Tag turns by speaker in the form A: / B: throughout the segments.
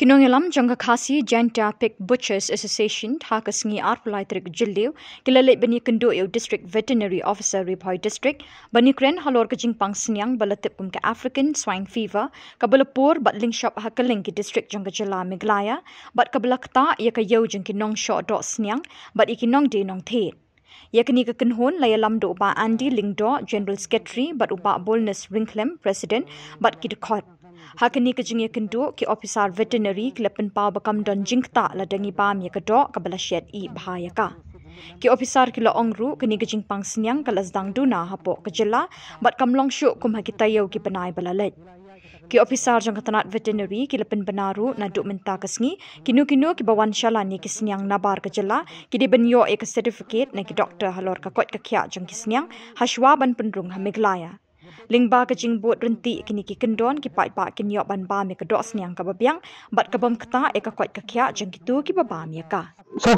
A: Kinongilam jangka khasi Janta Pig Butchers Association Hakasngi Arpulaitrik Jilliu Kilale Bani Kendo Eu District Veterinary Officer Riphoi District Banikren Halor Kajing Pang Snyang Balatip Kum Ka African Swine Fever Kabalapur Batling Shop Hakaling Ki District Jangka Jala Meglaya Bat Kabalakta Yaka Yo Jang Kinong Shot Dot Snyang Bat Ikinong De Nong Thet Yakni ka kanhon layalam do upa Andy Lingdo General Secretary bat upa Bolness Rinklem President bat kidkot Hakani ka jingya kendo ki officer veterinary klepen pa bakam don jingta la dangi bam yakado kabala shed I bahaya ka ki officer kila ongru kani ka jingpang snyang kalas dang duna hapo kajela bat kamlong shu kum hakitayo ki panai balalet ki officer jang katanat veterinary ki lepen benaru na duk menta kasngi kinu ki bawan shala ni ki snyang nabar kajela ki di benyo ek certificate na ki doctor halor ka kot ka kya jang ki snyang hashwa ban pendrung hameglaya Lingba ka jing bot renti kini ki kendon ki pai pa kin yo ban ba me ka dos nyang ka babyang bat ka bam kata e ka kwat ka kya jang kitu ki baba me ka
B: so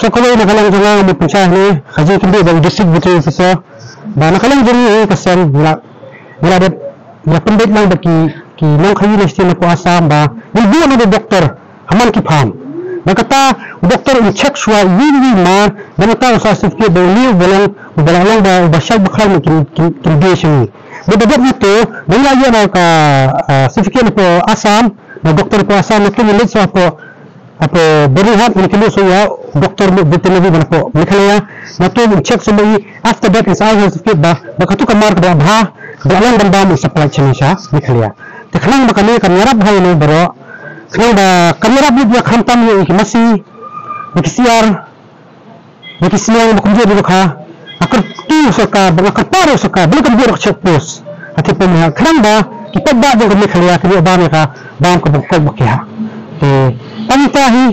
B: kalau nakalang jang mo pinsa ni haji kindi ba district veterinary officer ba nakalang jang ni kasan mula pendek lang ba ki nong khayi na sila ko asam ba ni buo na doktor haman ki pham nakata doktor in check shwa really ma banata sa certificate ba ni walang ba shag bakal kin condition bedabat nito bila yan ka certificate po asam na doktor po asam na kinilit sa po berihat ini kilo so ya doktor veterinary ba po nikalaya na to check sa mai after that is our certificate ba bakatu ka mark ba dalang banda mo supply chain siya nikalaya teknang ba kami kamera ba no baro kaya ba kamera mo dia khantam yo ikimasi ikisiar ikisiyang makumjo dito ka akar tu saka bangakar paro saka balikan biro check post ati po mga kanang kita ba din kami kaliya kami ba ka ba ko bakal bakya panitahi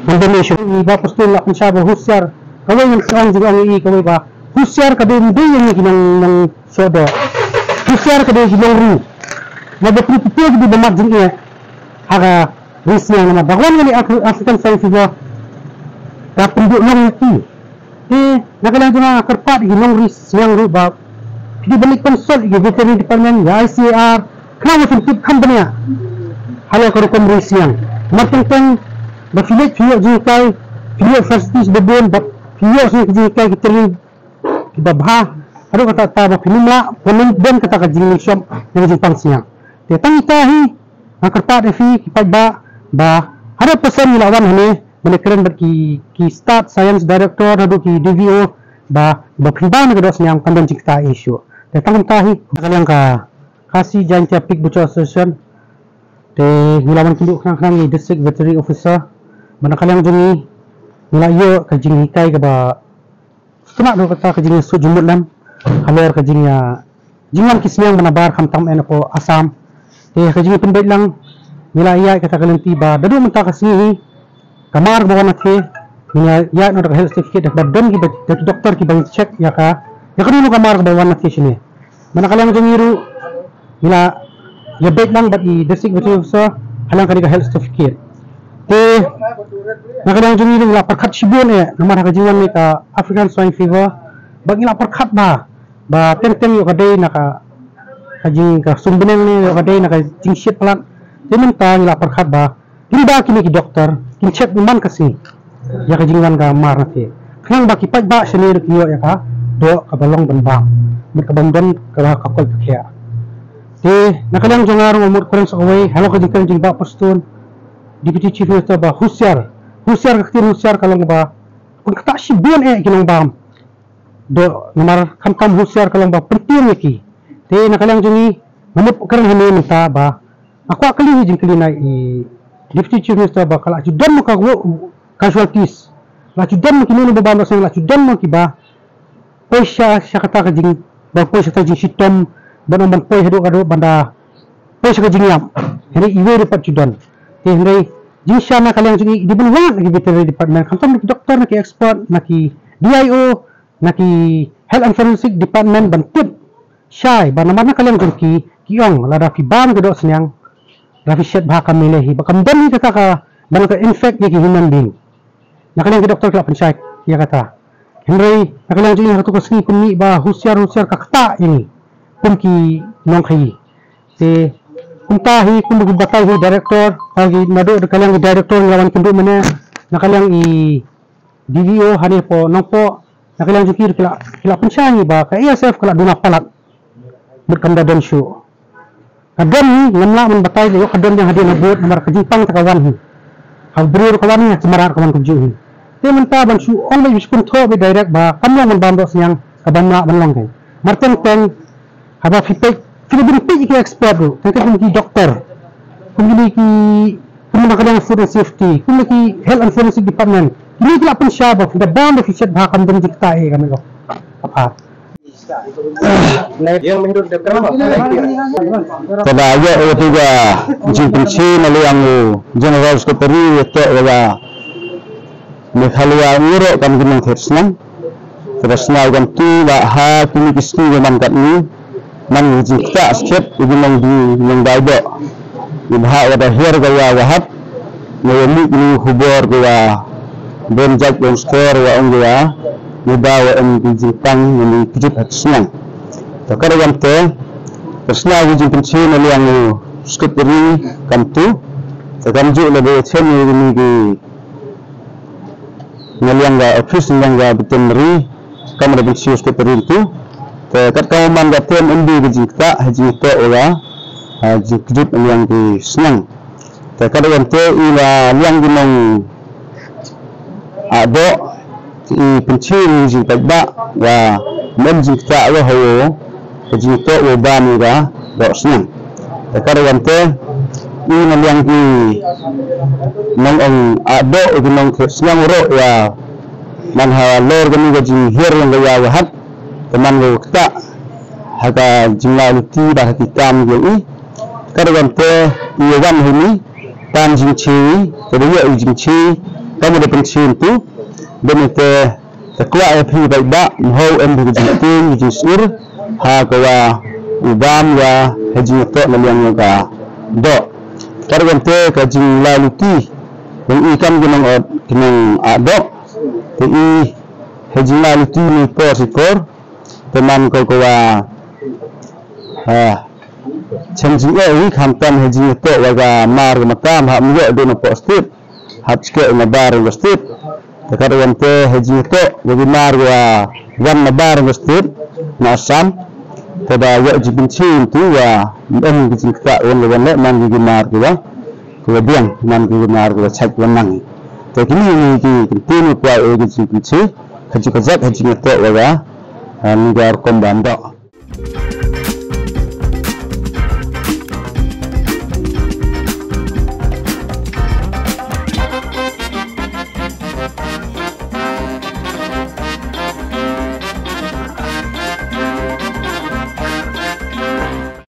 B: Indonesia iba postul la pensaba husyar kaway yung saan juga ang kaway ba husyar ka din yung ng sodo husyar ka din yung ru mabapipipig di ba magding aga risnya nama bagwan ni African Swine Fever ta penduk long ti nakalang juma kerpat ginong ris yang rubab di balik konsol di veterinary department ya ICR kenapa sempit company halo kerukum ris yang mateng bafilet fiyo jikai fiyo fastis bebon bab fiyo jikai kiteri kibabha ado kata ta bapinumla ponen ben kata ka jing shop yang jipang siang te tangitahi kerpat fi kipat ba ada pesan lawan hane menekeren ki start science director hadu ki DVO ba pinban ke dos yang pandang cipta isu datang tahi kalian ka kasi Janta Pig Butchers Association te ngulawan kinduk khang ni district veterinary officer mana kalian jungi ngulayo ka jing hikai ka ba semak do kata ka jing su jumut lam halor ka jing ya jingan kismiang manabar khamtam enapo asam ka jing penbait lang nila iya kata kalian tiba dadu menta kasih kamar bawa nanti nila ya no health certificate dak badon ki dari dokter ki bang check ya ka ya dulu kamar bawa nanti sini mana kalian jengiru nila ya bait lang bagi district veterinary officer halang kali health certificate nak kalian jengiru nila perkat sibun nomor ka jiwan ni ka African Swine Fever bagi nila perkat ba teng yo kadai naka kajing ka sumbeneng ni kadai naka jingshit pelat dimenta nila perkat ba tidak kini ki dokter kin check man kasi ya kajingan ka mar nanti kang ba kipat ba senir kiyo ya ka do kabalong banbang berkabandon ka kakol kya nakalang jangar umur kurang sa away halo kajing jing ba postun deputy chief minister ba husyar kalong ba kung kata si buon kinong ba do nomor kantam husyar kalong ba penting ki nakalang jangi umur kurang hane minta ba aku akali jing kelina deputy chief minister ba kala judan mo ka casualties la judan mo kinino ba sa la judan mo kiba poisya siya kata ka jing ba poisya ta jing sitom banon ban poy hado kado banda poisya ka jing yam heri iwe dapat judan heri jing siya na kalang jing di bunwa lagi veterinary department kantom ni doktor na ki expert na ki DIO na ki health and forensic department ban tip siya ba naman na kalang jing kiyong la da ki ban kado senyang Rafi shed baka milehi bakam dani kata ka bang ka infect ni human being nakalang ki doktor kala pensay ya kata Henry nakalang jing hatu kasni kunni ba husyar ka kata ini pun ki nong khayi te kuntahi kundu batai hi director pagi nado kalang director ngawan kundu mana nakalang i DVO hani po nampo nakalang jukir kila pensangi ba ka ESF kala duna palat berkanda dan show kadon ni ngamla man batai yo kadon yang hadir nabut namar kejipang takawan hi habrir kawan ni cemarar kawan kuju hi te menta ban show on bay biskun tho be direct ba kamya man bando siang kabanna banlang kai marten teng haba fitek Filipin PG expert tu, tentang ki doktor, kemudian ki kemudian food and safety, kemudian ki health and forensic department. Ini tidak pun siapa, sudah banyak official bahkan dan kita kami kok. Apa? Yang menurut kenapa?
C: Pada ayat itu juga jumpensi lalu yang general secretary itu adalah Meghalaya Ngiro kami kena tersenang. Tersenang kan tu lah kini kisah zaman kat ni. Man jika sikit ibu yang dado ibha wada her gaya wahab ngeli ni hubor gaya benjak dan skor wa ongya nibawa en jintang ni kujut hatsnang to kada gamte persna wujin pensin yang skut ri kamtu to kamju lebe chen ni gi ngeliang ga office yang ga betenri kamera pensin skut ri tu kat kauman gaten endi bijikta hajita ora jikjut yang di senang kada gante ila yang ginong ado i pencil jikta wa menjikta wa hayo hajita wa bani ga do senang kada gante ila yang di nong ado ginong senang ro ya man ha lor gani gajin her yang ga wahat teman kita harga jumlah luti dah hitam ini kadang te iwan ini tan jinci kedua jinci kamu ada pensiun tu dan te tekwa api baik mau embu jinci jinsir harga ubam ya haji to meliang ga do kadang te ka jumlah luti yang ikan ginang ado te haji luti ni por teman kau chanji ini kampan haji itu waga mar makam hak mujak dona postit hak ke nabar postit tekar wante haji itu wagi mar wa wan nabar postit nasam tada ya jibinci itu wa en bijikta wan wan man gi mar wa biang man gi mar wa chak wanang tekini ni tinu kwa jibinci haji kajak haji itu waga Nigar Kombando